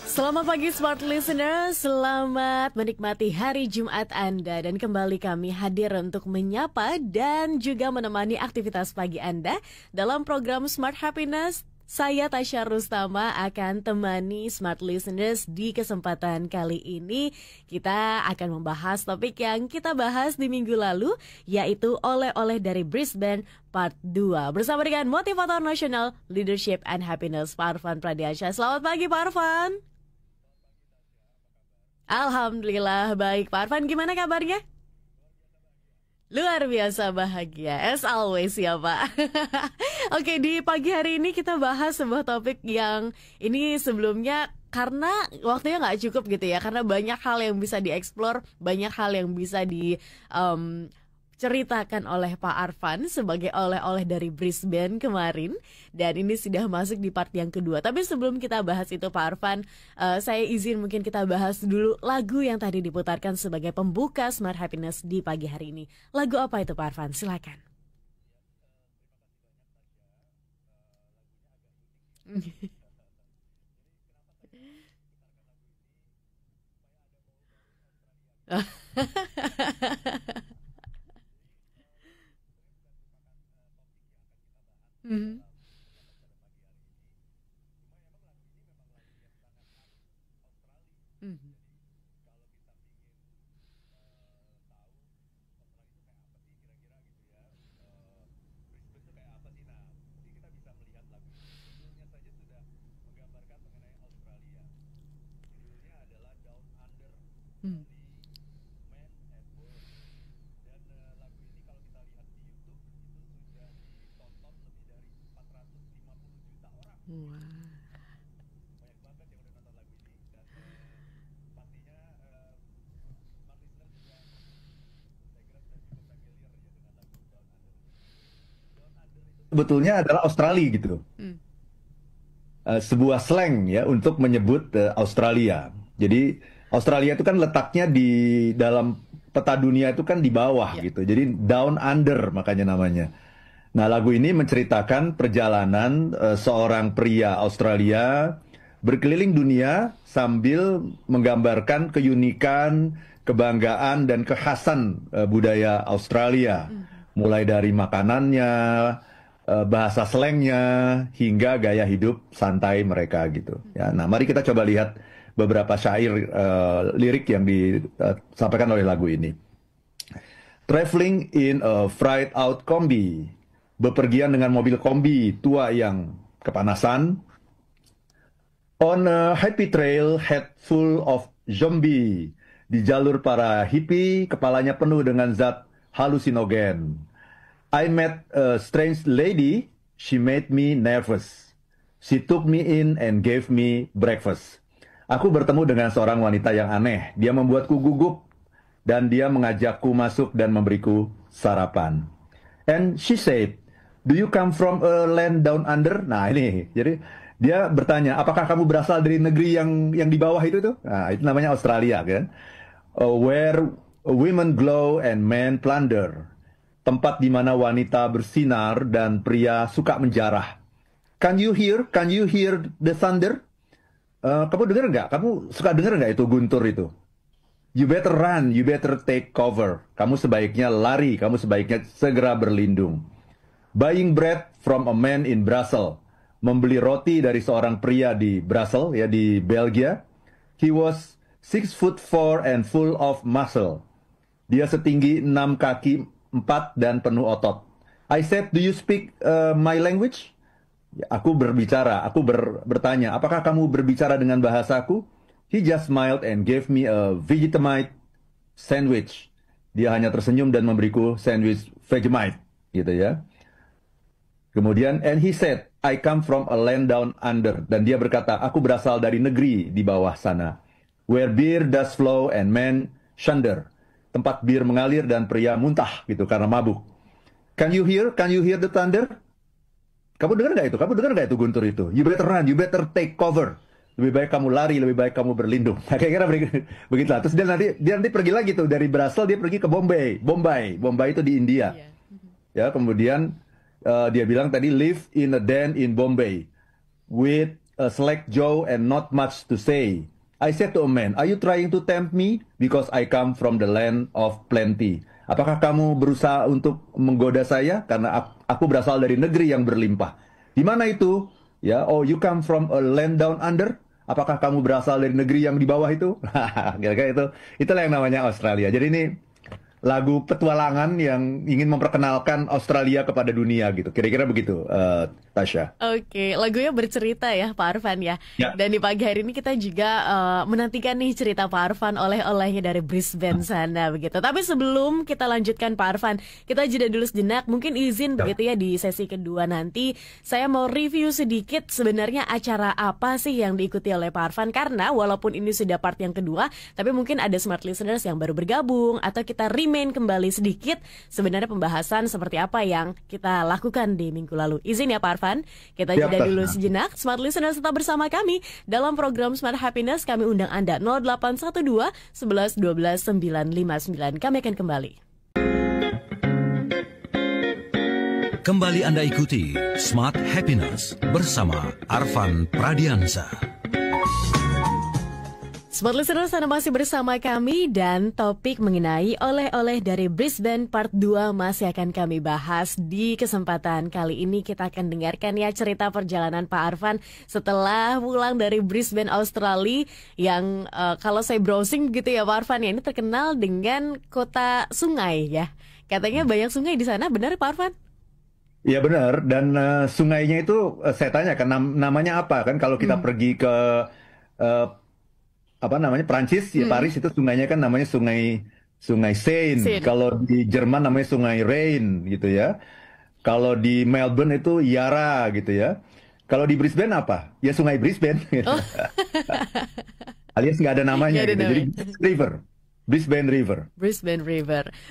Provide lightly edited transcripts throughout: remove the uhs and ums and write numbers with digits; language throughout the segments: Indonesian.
Selamat pagi Smart Listener, selamat menikmati hari Jumat Anda. Dan kembali kami hadir untuk menyapa dan juga menemani aktivitas pagi Anda dalam program Smart Happiness. Saya Tasya Rustama akan temani Smart Listeners di kesempatan kali ini. Kita akan membahas topik yang kita bahas di minggu lalu, yaitu oleh-oleh dari Brisbane Part 2. Bersama dengan motivator nasional Leadership and Happiness, Pak Arfan Pradiansyah. Selamat pagi Pak Arfan. Alhamdulillah baik. Pak Arfan, gimana kabarnya? Luar biasa bahagia, as always ya Pak. Oke, di pagi hari ini kita bahas sebuah topik yang ini sebelumnya karena waktunya nggak cukup gitu ya. Karena banyak hal yang bisa dieksplor, banyak hal yang bisa diceritakan oleh Pak Arfan sebagai oleh-oleh dari Brisbane kemarin. Dan ini sudah masuk di part yang kedua. Tapi sebelum kita bahas itu Pak Arfan, saya izin mungkin kita bahas dulu lagu yang tadi diputarkan sebagai pembuka Smart Happiness di pagi hari ini. Lagu apa itu Pak Arfan? Silakan. Mhm. Mhm. Mhm. Wah. Sebetulnya adalah Australia gitu. Hmm. Sebuah slang ya untuk menyebut Australia. Jadi Australia itu kan letaknya di dalam peta dunia itu kan di bawah Ya. gitu. Jadi down under makanya namanya. Nah, lagu ini menceritakan perjalanan seorang pria Australia berkeliling dunia sambil menggambarkan keunikan, kebanggaan dan kekhasan budaya Australia. Mulai dari makanannya, bahasa slangnya, hingga gaya hidup santai mereka gitu. Ya, nah, mari kita coba lihat beberapa syair lirik yang disampaikan oleh lagu ini. Traveling in a fried out kombi, bepergian dengan mobil kombi tua yang kepanasan. On a happy trail head full of zombie, di jalur para hippie, kepalanya penuh dengan zat halusinogen. I met a strange lady, she made me nervous. She took me in and gave me breakfast. Aku bertemu dengan seorang wanita yang aneh. Dia membuatku gugup dan dia mengajakku masuk dan memberiku sarapan. And she said, "Do you come from a land down under?" Nah ini, jadi dia bertanya, apakah kamu berasal dari negeri yang di bawah itu tuh? Nah itu namanya Australia kan. Where women glow and men plunder. Tempat di mana wanita bersinar dan pria suka menjarah. Can you hear? Can you hear the thunder? Kamu dengar nggak? Kamu suka dengar nggak itu guntur itu? You better run, you better take cover. Kamu sebaiknya lari, kamu sebaiknya segera berlindung. Buying bread from a man in Brussels. Membeli roti dari seorang pria di Brussels, ya di Belgia. He was 6'4" and full of muscle. Dia setinggi 6 kaki 4 dan penuh otot. I said, "Do you speak my language?" Ya, aku berbicara, bertanya, apakah kamu berbicara dengan bahasaku? He just smiled and gave me a Vegemite sandwich. Dia hanya tersenyum dan memberiku sandwich Vegemite, gitu ya. Kemudian, and he said, "I come from a land down under." Dan dia berkata, aku berasal dari negeri di bawah sana. Where beer does flow and men shunder. Tempat bir mengalir dan pria muntah gitu karena mabuk. Can you hear? Can you hear the thunder? Kamu dengar nggak itu? Kamu dengar nggak itu guntur itu? You better run, you better take cover. Lebih baik kamu lari, lebih baik kamu berlindung. Nah, kira-kira begitulah. Terus dia nanti pergi lagi tuh dari Brussels, dia pergi ke Bombay itu di India. Ya, kemudian dia bilang tadi live in a den in Bombay with a slack jaw and not much to say. I said to a man, "Are you trying to tempt me? Because I come from the land of plenty." Apakah kamu berusaha untuk menggoda saya? Karena aku berasal dari negeri yang berlimpah. Di mana itu? Ya, oh, you come from a land down under? Apakah kamu berasal dari negeri yang di bawah itu? Kira-kira itu. Itulah yang namanya Australia. Jadi ini lagu petualangan yang ingin memperkenalkan Australia kepada dunia gitu. Kira-kira begitu, Tasya. Oke, lagunya bercerita ya Pak Arfan ya. Dan di pagi hari ini kita juga menantikan nih cerita Pak Arfan oleh-olehnya dari Brisbane sana begitu. Tapi sebelum kita lanjutkan Pak Arfan, kita jeda dulu sejenak. Mungkin izin begitu ya di sesi kedua nanti saya mau review sedikit sebenarnya acara apa sih yang diikuti oleh Pak Arfan, karena walaupun ini sudah part yang kedua, tapi mungkin ada smart listeners yang baru bergabung atau kita main kembali sedikit sebenarnya pembahasan seperti apa yang kita lakukan di minggu lalu. Izin ya Pak Arfan, kita jeda dulu sejenak. Smart Listeners tetap bersama kami dalam program Smart Happiness. Kami undang Anda 0812 11 12 959. Kami akan kembali. Kembali Anda ikuti Smart Happiness bersama Arfan Pradiansa. Smart Listeners, Anda masih bersama kami dan topik mengenai oleh-oleh dari Brisbane Part 2 masih akan kami bahas. Di kesempatan kali ini kita akan dengarkan ya cerita perjalanan Pak Arfan setelah pulang dari Brisbane, Australia, yang kalau saya browsing gitu ya Pak Arfan ya, ini terkenal dengan kota sungai ya. Katanya banyak sungai di sana, benar Pak Arfan? Iya benar, dan sungainya itu saya tanya kan namanya apa kan, kalau kita pergi ke apa namanya Prancis ya, Paris itu sungainya kan namanya sungai Seine. Kalau di Jerman namanya sungai Rhine gitu ya. Kalau di Melbourne itu Yarra gitu ya. Kalau di Brisbane apa? Ya sungai Brisbane gitu. Alias nggak ada namanya gitu. Jadi Brisbane River.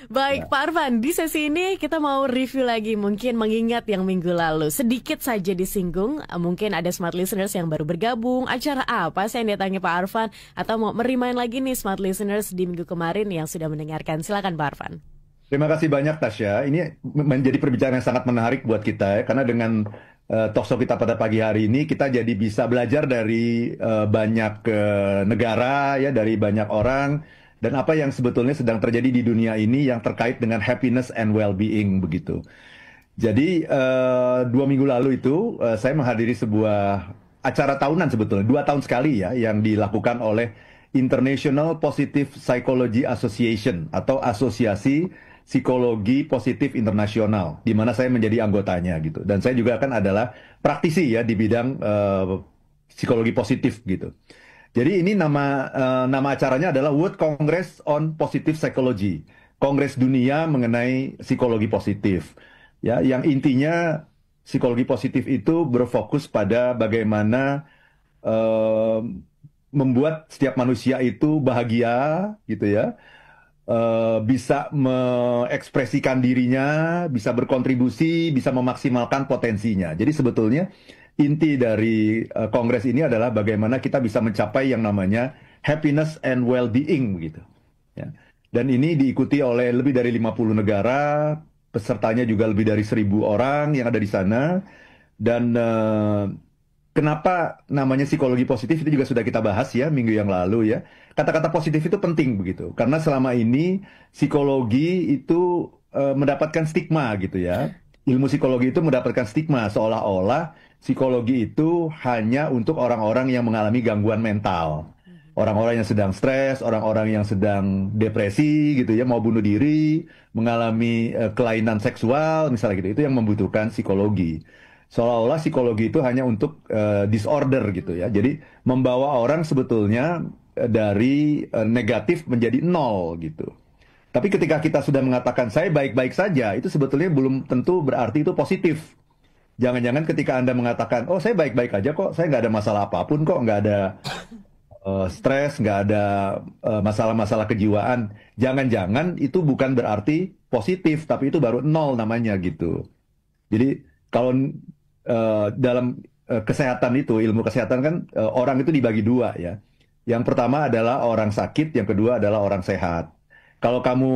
Baik, Pak Arfan, di sesi ini kita mau review lagi, mungkin mengingat yang minggu lalu. Sedikit saja disinggung, mungkin ada smart listeners yang baru bergabung. Acara apa sih yang ditanya Pak Arfan? Atau mau merimain lagi nih smart listeners di minggu kemarin yang sudah mendengarkan. Silakan Pak Arfan. Terima kasih banyak Tasya. Ini menjadi perbincangan yang sangat menarik buat kita ya. Karena dengan talkshow kita pada pagi hari ini, kita jadi bisa belajar dari banyak negara ya, dari banyak orang. Dan apa yang sebetulnya sedang terjadi di dunia ini yang terkait dengan happiness and well-being begitu. Jadi 2 minggu lalu itu saya menghadiri sebuah acara tahunan sebetulnya, 2 tahun sekali ya, yang dilakukan oleh International Positive Psychology Association atau Asosiasi Psikologi Positif Internasional, di mana saya menjadi anggotanya gitu. Dan saya juga kan adalah praktisi ya di bidang psikologi positif gitu. Jadi ini nama acaranya adalah World Congress on Positive Psychology, Kongres Dunia mengenai psikologi positif. Ya, yang intinya psikologi positif itu berfokus pada bagaimana membuat setiap manusia itu bahagia, gitu ya, bisa mengekspresikan dirinya, bisa berkontribusi, bisa memaksimalkan potensinya. Jadi sebetulnya inti dari kongres ini adalah bagaimana kita bisa mencapai yang namanya happiness and well-being gitu. Ya. Dan ini diikuti oleh lebih dari 50 negara, pesertanya juga lebih dari 1.000 orang yang ada di sana. Dan kenapa namanya psikologi positif itu juga sudah kita bahas ya minggu yang lalu ya. Kata-kata positif itu penting begitu, karena selama ini psikologi itu mendapatkan stigma gitu ya. Ilmu psikologi itu mendapatkan stigma seolah-olah psikologi itu hanya untuk orang-orang yang mengalami gangguan mental. Orang-orang yang sedang stres, orang-orang yang sedang depresi gitu ya, mau bunuh diri, mengalami kelainan seksual misalnya gitu. Itu yang membutuhkan psikologi. Seolah-olah psikologi itu hanya untuk disorder gitu ya. Jadi membawa orang sebetulnya dari negatif menjadi 0 gitu. Tapi ketika kita sudah mengatakan saya baik-baik saja, itu sebetulnya belum tentu berarti itu positif. Jangan-jangan ketika Anda mengatakan, oh saya baik-baik aja kok, saya nggak ada masalah apapun kok, nggak ada stres, nggak ada masalah-masalah kejiwaan. Jangan-jangan itu bukan berarti positif, tapi itu baru 0 namanya gitu. Jadi kalau dalam kesehatan itu, ilmu kesehatan kan orang itu dibagi 2 ya. Yang pertama adalah orang sakit, yang kedua adalah orang sehat. Kalau kamu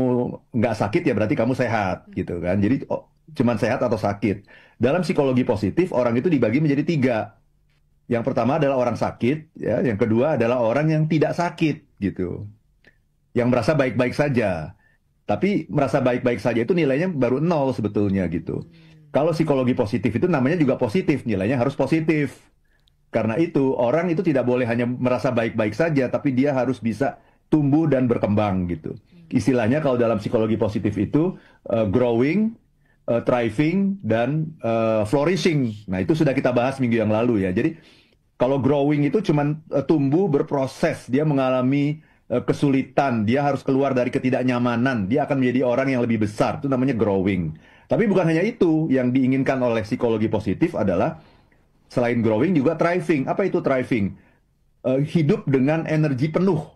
nggak sakit ya berarti kamu sehat gitu kan. Jadi cuman sehat atau sakit. Dalam psikologi positif orang itu dibagi menjadi 3. Yang pertama adalah orang sakit, ya. Yang kedua adalah orang yang tidak sakit, gitu. Yang merasa baik-baik saja. Tapi merasa baik-baik saja itu nilainya baru 0 sebetulnya, gitu. Kalau psikologi positif itu namanya juga positif, nilainya harus positif. Karena itu, orang itu tidak boleh hanya merasa baik-baik saja, tapi dia harus bisa tumbuh dan berkembang, gitu. Istilahnya kalau dalam psikologi positif itu, growing, thriving, dan flourishing. Nah, itu sudah kita bahas minggu yang lalu ya. Jadi, kalau growing itu cuma tumbuh, berproses, dia mengalami kesulitan, dia harus keluar dari ketidaknyamanan, dia akan menjadi orang yang lebih besar, itu namanya growing. Tapi bukan hanya itu, yang diinginkan oleh psikologi positif adalah selain growing juga thriving. Apa itu thriving? Hidup dengan energi penuh.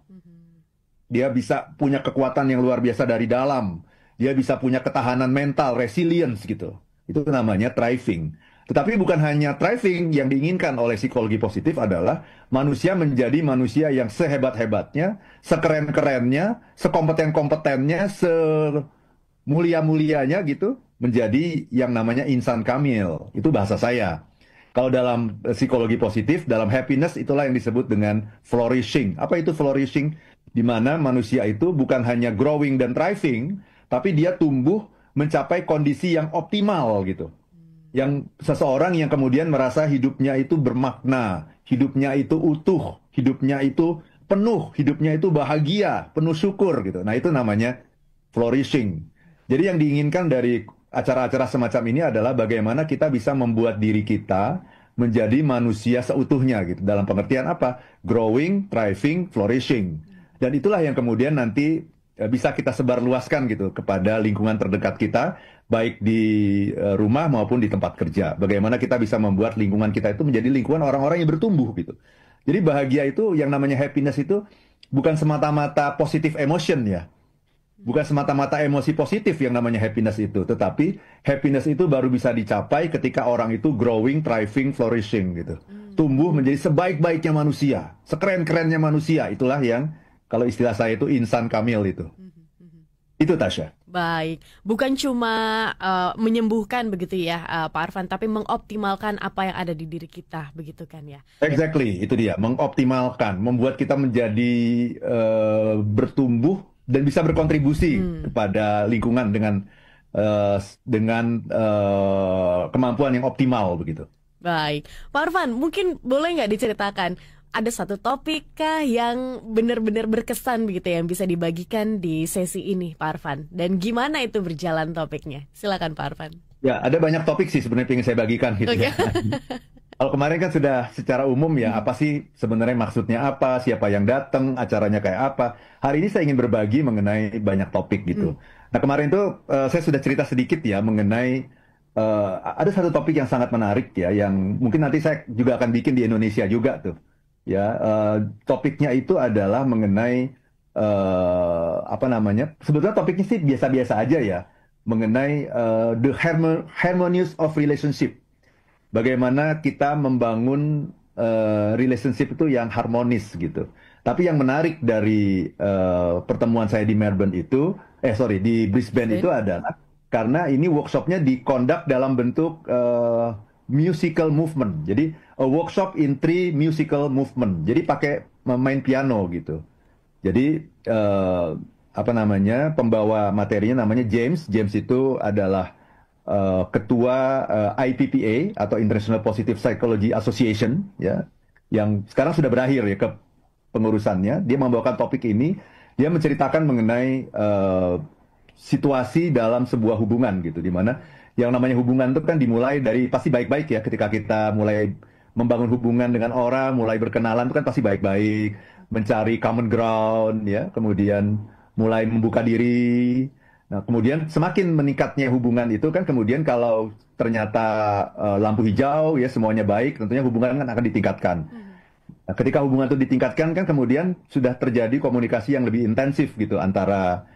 Dia bisa punya kekuatan yang luar biasa dari dalam. Dia bisa punya ketahanan mental, resilience gitu. Itu namanya thriving. Tetapi bukan hanya thriving, yang diinginkan oleh psikologi positif adalah manusia menjadi manusia yang sehebat-hebatnya, sekeren-kerennya, sekompeten-kompetennya, semulia-mulianya gitu, menjadi yang namanya insan kamil. Itu bahasa saya. Kalau dalam psikologi positif, dalam happiness, itulah yang disebut dengan flourishing. Apa itu flourishing? Di mana manusia itu bukan hanya growing dan thriving, tapi dia tumbuh mencapai kondisi yang optimal gitu. Yang seseorang yang kemudian merasa hidupnya itu bermakna, hidupnya itu utuh, hidupnya itu penuh, hidupnya itu bahagia, penuh syukur gitu. Nah, itu namanya flourishing. Jadi yang diinginkan dari acara-acara semacam ini adalah bagaimana kita bisa membuat diri kita menjadi manusia seutuhnya gitu. Dalam pengertian apa? Growing, thriving, flourishing. Dan itulah yang kemudian nanti bisa kita sebarluaskan gitu kepada lingkungan terdekat kita, baik di rumah maupun di tempat kerja. Bagaimana kita bisa membuat lingkungan kita itu menjadi lingkungan orang-orang yang bertumbuh gitu. Jadi bahagia itu, yang namanya happiness itu bukan semata-mata positive emotion ya. Bukan semata-mata emosi positif yang namanya happiness itu. Tetapi happiness itu baru bisa dicapai ketika orang itu growing, thriving, flourishing gitu. Tumbuh menjadi sebaik-baiknya manusia, sekeren-kerennya manusia. Itulah yang kalau istilah saya itu insan kamil itu. Itu Tasya. Baik, bukan cuma menyembuhkan begitu ya Pak Arfan, tapi mengoptimalkan apa yang ada di diri kita, begitu kan ya? Exactly, itu dia, mengoptimalkan, membuat kita menjadi bertumbuh dan bisa berkontribusi kepada lingkungan dengan kemampuan yang optimal begitu. Baik, Pak Arfan, mungkin boleh nggak diceritakan ada satu topik kah yang benar-benar berkesan begitu yang bisa dibagikan di sesi ini, Pak Arfan? Dan gimana itu berjalan topiknya? Silakan Pak Arfan. Ya, ada banyak topik sih sebenarnya yang saya bagikan gitu ya. Kalau kemarin kan sudah secara umum ya, apa sih sebenarnya maksudnya apa, siapa yang datang, acaranya kayak apa. Hari ini saya ingin berbagi mengenai banyak topik gitu. Nah kemarin tuh saya sudah cerita sedikit ya mengenai ada satu topik yang sangat menarik ya, yang mungkin nanti saya juga akan bikin di Indonesia juga tuh. Ya, topiknya itu adalah mengenai apa namanya? Sebetulnya topiknya sih biasa-biasa aja ya, mengenai the harmonious of relationship. Bagaimana kita membangun relationship itu yang harmonis gitu. Tapi yang menarik dari pertemuan saya di Melbourne itu, di Brisbane itu adalah karena ini workshopnya dikondak dalam bentuk musical movement. Jadi a workshop in 3 musical movement. Jadi pakai main piano gitu. Jadi apa namanya, pembawa materinya namanya James. James itu adalah ketua IPPA atau International Positive Psychology Association ya, yang sekarang sudah berakhir ya ke pengurusannya. Dia membawakan topik ini. Dia menceritakan mengenai situasi dalam sebuah hubungan gitu, di mana yang namanya hubungan itu kan dimulai dari pasti baik-baik ya, ketika kita mulai membangun hubungan dengan orang, mulai berkenalan itu kan pasti baik-baik, mencari common ground ya, kemudian mulai membuka diri. Nah, kemudian semakin meningkatnya hubungan itu kan kemudian kalau ternyata lampu hijau ya, semuanya baik, tentunya hubungan kan akan ditingkatkan. Nah, ketika hubungan itu ditingkatkan kan kemudian sudah terjadi komunikasi yang lebih intensif gitu antara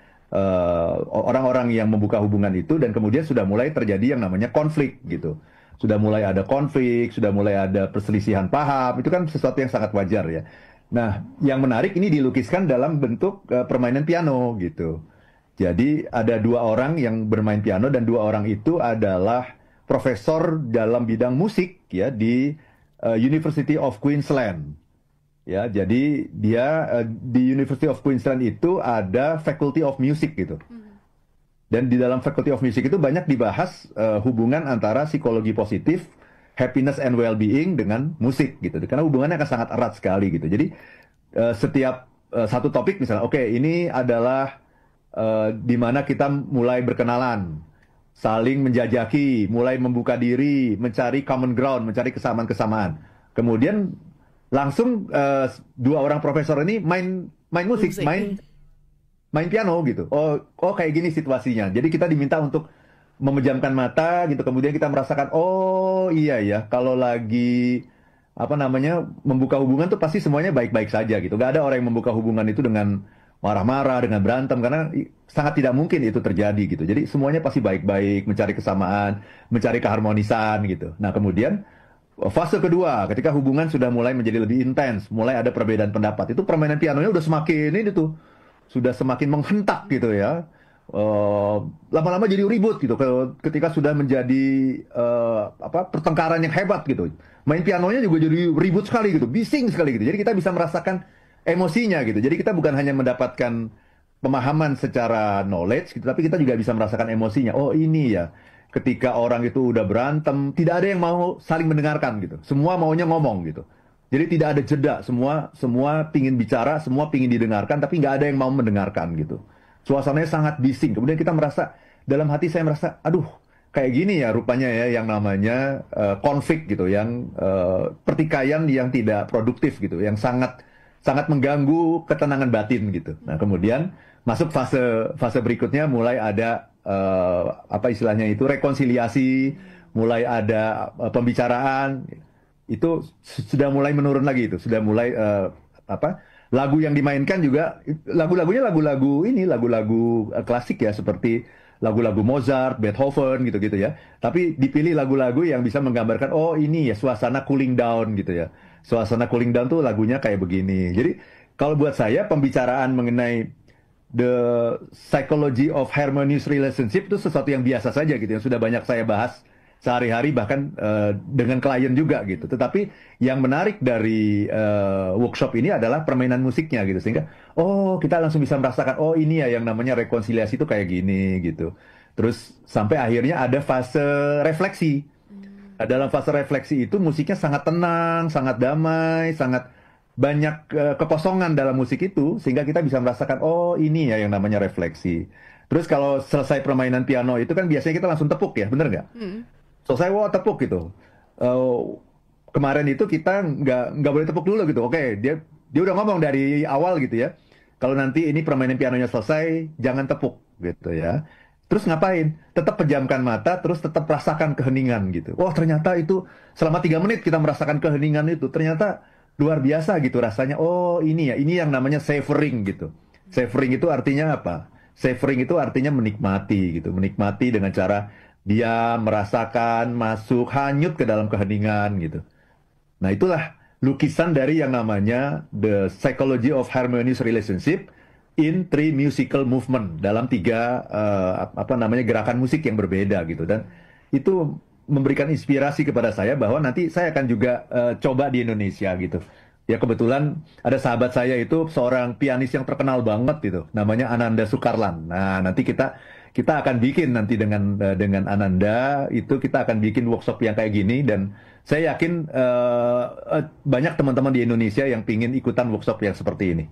orang-orang yang membuka hubungan itu, dan kemudian sudah mulai terjadi yang namanya konflik gitu. Sudah mulai ada konflik, sudah mulai ada perselisihan paham, itu kan sesuatu yang sangat wajar ya. Nah, yang menarik ini dilukiskan dalam bentuk permainan piano gitu. Jadi ada 2 orang yang bermain piano, dan 2 orang itu adalah profesor dalam bidang musik ya di University of Queensland. Ya, jadi dia di University of Queensland itu ada Faculty of Music gitu. Dan di dalam Faculty of Music itu banyak dibahas hubungan antara psikologi positif, happiness and well-being dengan musik gitu. Karena hubungannya akan sangat erat sekali gitu. Jadi setiap satu topik misalnya, oke, ini adalah di mana kita mulai berkenalan, saling menjajaki, mulai membuka diri, mencari common ground, mencari kesamaan-kesamaan. Kemudian langsung dua orang profesor ini main musik, main piano gitu. Oh kayak gini situasinya. Jadi kita diminta untuk memejamkan mata gitu. Kemudian kita merasakan, oh iya ya, kalau lagi membuka hubungan tuh pasti semuanya baik-baik saja gitu. Gak ada orang yang membuka hubungan itu dengan marah-marah, dengan berantem, karena sangat tidak mungkin itu terjadi gitu. Jadi semuanya pasti baik-baik, mencari kesamaan, mencari keharmonisan gitu. Nah kemudian fase kedua, ketika hubungan sudah mulai menjadi lebih intens, mulai ada perbedaan pendapat, itu permainan pianonya udah semakin ini tuh, sudah semakin menghentak gitu ya. Lama-lama jadi ribut gitu. Ketika sudah menjadi pertengkaran yang hebat gitu, main pianonya juga jadi ribut sekali gitu, bising sekali gitu. Jadi kita bisa merasakan emosinya gitu. Jadi kita bukan hanya mendapatkan pemahaman secara knowledge gitu, tapi kita juga bisa merasakan emosinya. Oh ini ya, ketika orang itu udah berantem, tidak ada yang mau saling mendengarkan gitu. Semua maunya ngomong gitu. Jadi tidak ada jeda, semua pingin bicara, semua pingin didengarkan, tapi nggak ada yang mau mendengarkan gitu. Suasananya sangat bising. Kemudian kita merasa, dalam hati saya merasa, aduh, kayak gini ya rupanya ya yang namanya konflik gitu, yang pertikaian yang tidak produktif gitu, yang sangat mengganggu ketenangan batin gitu. Nah kemudian masuk fase berikutnya, mulai ada istilahnya itu rekonsiliasi, mulai ada pembicaraan, itu sudah mulai menurun lagi itu, sudah mulai lagu yang dimainkan juga lagu-lagunya lagu-lagu klasik ya, seperti lagu-lagu Mozart, Beethoven gitu-gitu ya. Tapi dipilih lagu-lagu yang bisa menggambarkan, oh ini ya suasana cooling down gitu ya. Suasana cooling down tuh lagunya kayak begini. Jadi kalau buat saya pembicaraan mengenai the psychology of harmonious relationship itu sesuatu yang biasa saja gitu, yang sudah banyak saya bahas sehari-hari, bahkan dengan klien juga gitu. Tetapi yang menarik dari workshop ini adalah permainan musiknya gitu, sehingga oh kita langsung bisa merasakan, oh ini ya yang namanya rekonsiliasi itu kayak gini gitu. Terus sampai akhirnya ada fase refleksi. Nah, dalam fase refleksi itu musiknya sangat tenang, sangat damai, sangat banyak kekosongan dalam musik itu, sehingga kita bisa merasakan, oh ini ya yang namanya refleksi. Terus kalau selesai permainan piano itu kan biasanya kita langsung tepuk ya, bener nggak? Selesai, wah tepuk gitu. Kemarin itu kita nggak boleh tepuk dulu gitu. Oke, dia udah ngomong dari awal gitu ya. Kalau nanti ini permainan pianonya selesai, jangan tepuk gitu ya. Terus ngapain? Tetap pejamkan mata, terus tetap rasakan keheningan gitu. Wah ternyata itu selama 3 menit kita merasakan keheningan itu. Ternyata luar biasa gitu rasanya. Oh ini ya, ini yang namanya savoring gitu. Savoring itu artinya apa? Savoring itu artinya menikmati gitu. Menikmati dengan cara dia merasakan, masuk, hanyut ke dalam keheningan gitu. Nah itulah lukisan dari yang namanya The Psychology of Harmonious Relationship in 3 Musical Movement, dalam 3 gerakan musik yang berbeda gitu. Dan itu memberikan inspirasi kepada saya bahwa nanti saya akan juga coba di Indonesia gitu. Ya kebetulan ada sahabat saya itu seorang pianis yang terkenal banget gitu, namanya Ananda Sukarlan. Nah nanti kita akan bikin nanti dengan Ananda itu, kita akan bikin workshop yang kayak gini, dan saya yakin banyak teman-teman di Indonesia yang pingin ikutan workshop yang seperti ini.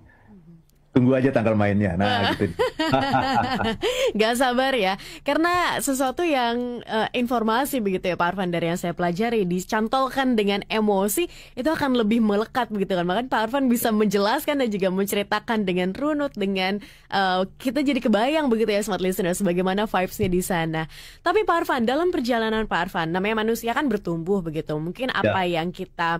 Tunggu aja tanggal mainnya. Nah, gitu. Gak sabar ya, karena sesuatu yang informasi begitu ya Pak Arfan, dari yang saya pelajari, dicantolkan dengan emosi itu akan lebih melekat begitu kan. Bahkan Pak Arfan bisa menjelaskan dan juga menceritakan dengan runut, dengan kita jadi kebayang begitu ya smart listeners bagaimana vibes-nya di sana. Tapi Pak Arfan, dalam perjalanan Pak Arfan, namanya manusia kan bertumbuh begitu, mungkin apa yang kita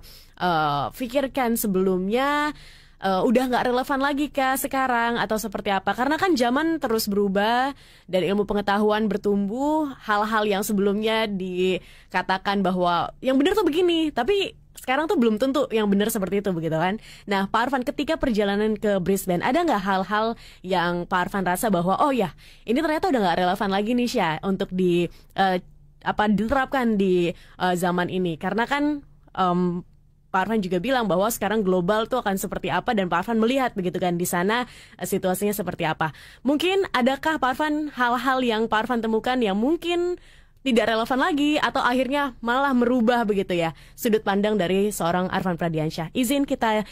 pikirkan sebelumnya udah nggak relevan lagi kah sekarang, atau seperti apa? Karena kan zaman terus berubah dan ilmu pengetahuan bertumbuh. Hal-hal yang sebelumnya dikatakan bahwa yang benar tuh begini, tapi sekarang tuh belum tentu yang benar seperti itu begitu kan. Nah Pak Arfan, ketika perjalanan ke Brisbane, ada nggak hal-hal yang Pak Arfan rasa bahwa oh ya ini ternyata udah nggak relevan lagi nih Syah untuk diterapkan di zaman ini? Karena kan Pak Arfan juga bilang bahwa sekarang global tuh akan seperti apa, dan Pak Arfan melihat begitu kan di sana situasinya seperti apa. Mungkin adakah Pak Arfan hal-hal yang Pak Arfan temukan yang mungkin tidak relevan lagi atau akhirnya malah merubah begitu ya sudut pandang dari seorang Arfan Pradiansyah. Izin kita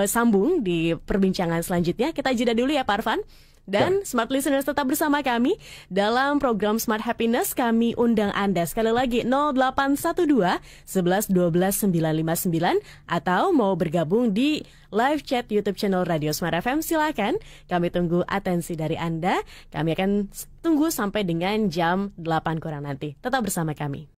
sambung di perbincangan selanjutnya. Kita jeda dulu ya Pak Arfan. Dan Smart Listeners tetap bersama kami dalam program Smart Happiness. Kami undang Anda sekali lagi 0812 11 12 959 atau mau bergabung di live chat YouTube channel Radio Smart FM, silakan. Kami tunggu atensi dari Anda. Kami akan tunggu sampai dengan jam 8 kurang nanti. Tetap bersama kami.